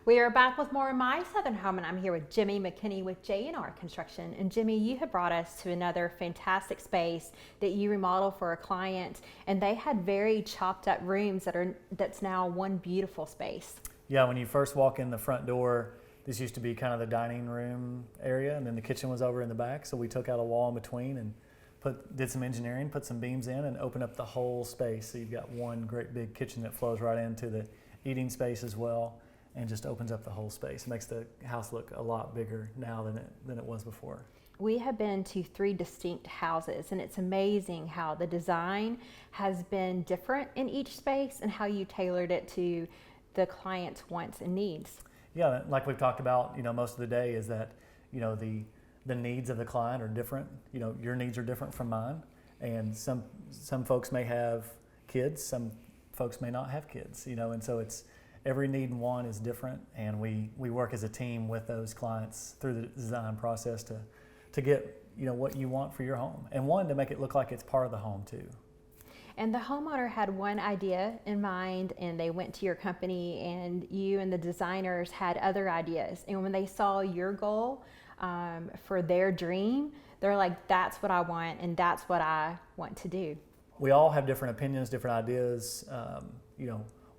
We are back with more of My Southern Home, and I'm here with Jimmy McKinney with J&R Construction. And Jimmy, you have brought us to another fantastic space that you remodeled for a client, and they had very chopped up rooms that's now one beautiful space. Yeah, when you first walk in the front door, this used to be kind of the dining room area, and then the kitchen was over in the back. So we took out a wall in between and did some engineering, put some beams in, and opened up the whole space. So you've got one great big kitchen that flows right into the eating space as well, and just opens up the whole space. It makes the house look a lot bigger now than it was before. We have been to 3 distinct houses, and it's amazing how the design has been different in each space and how you tailored it to the client's wants and needs. Yeah, like we've talked about, most of the day is that, the needs of the client are different. Your needs are different from mine, and some folks may have kids, some folks may not have kids, and so it's every need and want is different, and we work as a team with those clients through the design process to get what you want for your home, and one, to make it look like it's part of the home too. And the homeowner had one idea in mind, and they went to your company, and you and the designers had other ideas. And when they saw your goal for their dream, they're like, that's what I want, and that's what I want to do. We all have different opinions, different ideas.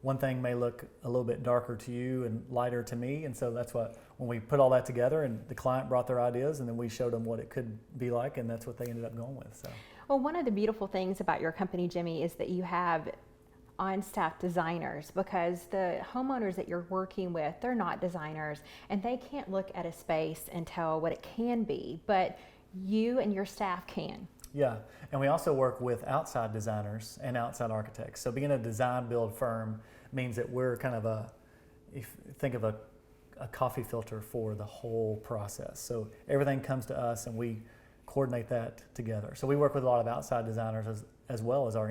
One thing may look a little bit darker to you and lighter to me, and so that's what, when we put all that together, and the client brought their ideas, and then we showed them what it could be like, and that's what they ended up going with. So. Well, one of the beautiful things about your company, Jimmy, is that you have on-staff designers, because the homeowners that you're working with, they're not designers, and they can't look at a space and tell what it can be, but you and your staff can. Yeah, and we also work with outside designers and outside architects. So being a design build firm means that we're kind of think of a coffee filter for the whole process. So everything comes to us and we coordinate that together. So we work with a lot of outside designers as well as our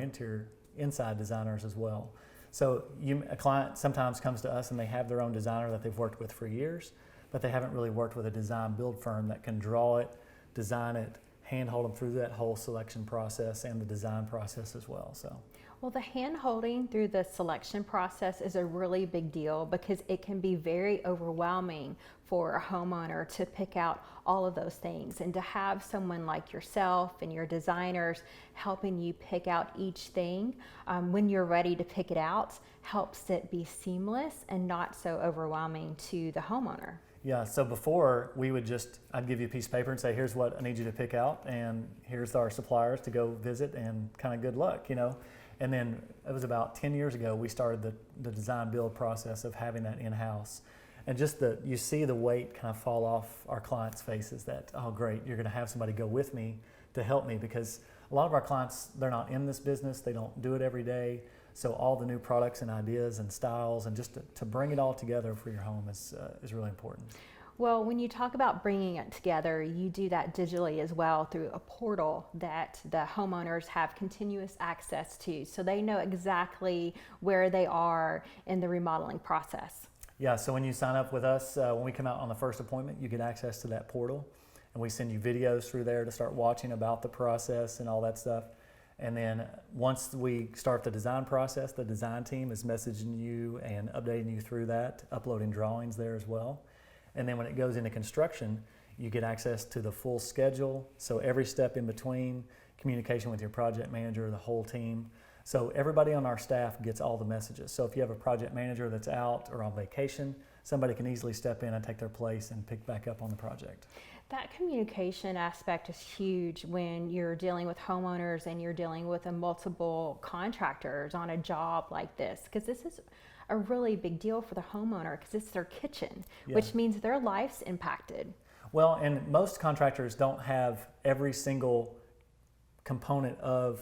inside designers as well. So a client sometimes comes to us and they have their own designer that they've worked with for years, but they haven't really worked with a design build firm that can draw it, design it, hand-hold them through that whole selection process and the design process as well. So. Well, the hand-holding through the selection process is a really big deal, because it can be very overwhelming for a homeowner to pick out all of those things, and to have someone like yourself and your designers helping you pick out each thing when you're ready to pick it out helps it be seamless and not so overwhelming to the homeowner. Yeah, so before I'd give you a piece of paper and say, here's what I need you to pick out, and here's our suppliers to go visit, and kind of good luck, And then it was about 10 years ago we started the design build process of having that in-house. And just you see the weight kind of fall off our clients' faces that, oh great, you're gonna have somebody go with me to help me, because a lot of our clients, they're not in this business, they don't do it every day. So all the new products and ideas and styles, and just to bring it all together for your home is really important. Well, when you talk about bringing it together, you do that digitally as well through a portal that the homeowners have continuous access to, so they know exactly where they are in the remodeling process. Yeah, so when you sign up with us, when we come out on the first appointment, you get access to that portal, and we send you videos through there to start watching about the process and all that stuff. And then once we start the design process, the design team is messaging you and updating you through that, uploading drawings there as well. And then when it goes into construction, you get access to the full schedule. So every step in between, communication with your project manager, the whole team. So everybody on our staff gets all the messages. So if you have a project manager that's out or on vacation, somebody can easily step in and take their place and pick back up on the project. That communication aspect is huge when you're dealing with homeowners and you're dealing with multiple contractors on a job like this, because this is a really big deal for the homeowner, because it's their kitchen, Yeah. which means their life's impacted. Well, and most contractors don't have every single component of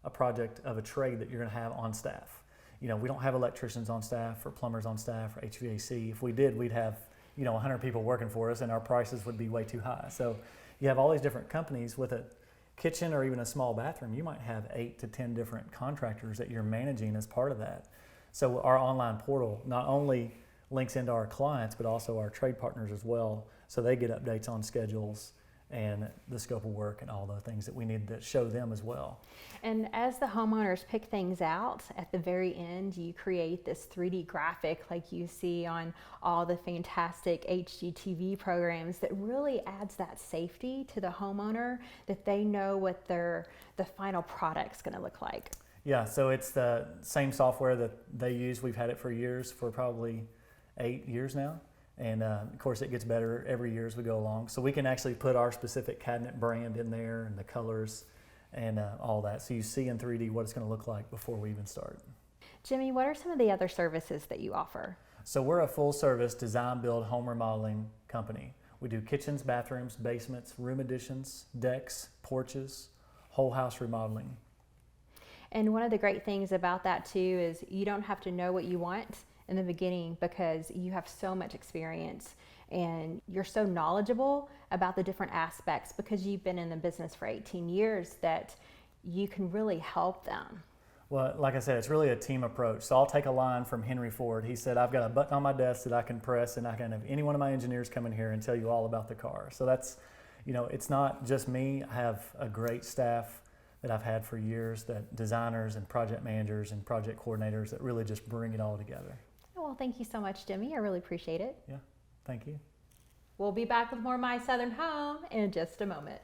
a project, of a trade that you're going to have on staff. We don't have electricians on staff or plumbers on staff or HVAC. If we did, we'd have 100 people working for us, and our prices would be way too high. So you have all these different companies with a kitchen or even a small bathroom. You might have 8 to 10 different contractors that you're managing as part of that. So our online portal not only links into our clients, but also our trade partners as well. So they get updates on schedules and the scope of work and all the things that we need to show them as well. And as the homeowners pick things out, at the very end, you create this 3D graphic like you see on all the fantastic HGTV programs that really adds that safety to the homeowner, that they know what the final product's going to look like. Yeah, so it's the same software that they use. We've had it for years, for probably 8 years now. And of course it gets better every year as we go along. So we can actually put our specific cabinet brand in there and the colors and all that. So you see in 3D what it's going to look like before we even start. Jimmy, what are some of the other services that you offer? So we're a full service design build home remodeling company. We do kitchens, bathrooms, basements, room additions, decks, porches, whole house remodeling. And one of the great things about that too is you don't have to know what you want in the beginning, because you have so much experience and you're so knowledgeable about the different aspects, because you've been in the business for 18 years, that you can really help them. Well, like I said, it's really a team approach. So I'll take a line from Henry Ford. He said, I've got a button on my desk that I can press and I can have any one of my engineers come in here and tell you all about the car. So that's, it's not just me. I have a great staff that I've had for years, that designers and project managers and project coordinators that really just bring it all together. Well, thank you so much, Jimmy. I really appreciate it. Yeah, thank you. We'll be back with more My Southern Home in just a moment.